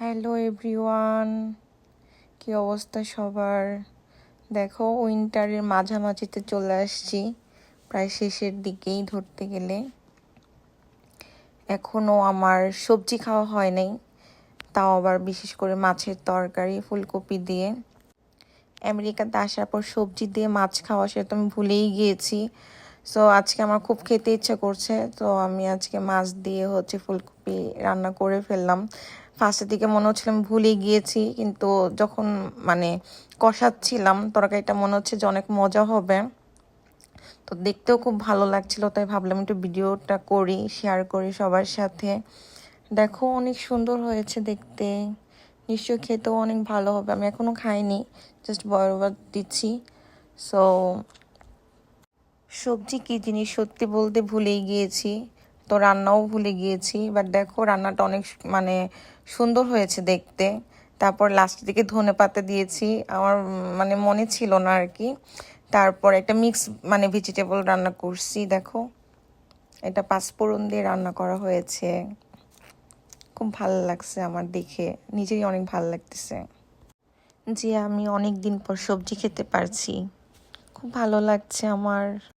Hello everyone, কি অবস্থা সবার? দেখো, উইন্টারের মাঝামাঝিতে চলে আসছি, প্রায় শেষের দিকেই ধরতে গেলে। এখনও আমার সবজি খাওয়া হয় নাই, তাও আবার বিশেষ করে মাছের তরকারি ফুলকপি দিয়ে। আমেরিকাতে আসার পর সবজি দিয়ে মাছ খাওয়া সেটা তো আমি ভুলেই গিয়েছি। সো আজকে আমার খুব খেতে ইচ্ছা করছে, তো আমি আজকে মাছ দিয়ে ফুলকপি রান্না করে ফেললাম। ফার্স্টের দিকে মনে হচ্ছিল আমি ভুলে গিয়েছি, কিন্তু যখন কষাচ্ছিলাম তরকারিটা মনে হচ্ছে যে অনেক মজা হবে। তো দেখতেও খুব ভালো লাগছিল, তাই ভাবলাম একটু ভিডিওটা করি, শেয়ার করি সবার সাথে। দেখো, অনেক সুন্দর হয়েছে দেখতে, নিশ্চয়ই খেতেও অনেক ভালো হবে। আমি এখনও খাইনি, জাস্ট বরবার দিচ্ছি। সো সবজি কী জিনিস সত্যি বলতে ভুলেই গিয়েছি, তো রান্নাও ভুলে গিয়েছি। বাট দেখো, রান্নাটা অনেক সুন্দর হয়েছে দেখতে। তারপর লাস্টের দিকে ধনেপাতা দিয়েছি, আমার মনে ছিল না আর কি। তারপর একটা মিক্স ভেজিটেবল রান্না করছি। দেখো, এটা পাঁচফোড়ন দিয়ে রান্না করা হয়েছে। খুব ভালো লাগছে আমার দেখে, নিজেই অনেক ভালো লাগতেছে যে আমি অনেক দিন পর সবজি খেতে পারছি। খুব ভালো লাগছে আমার।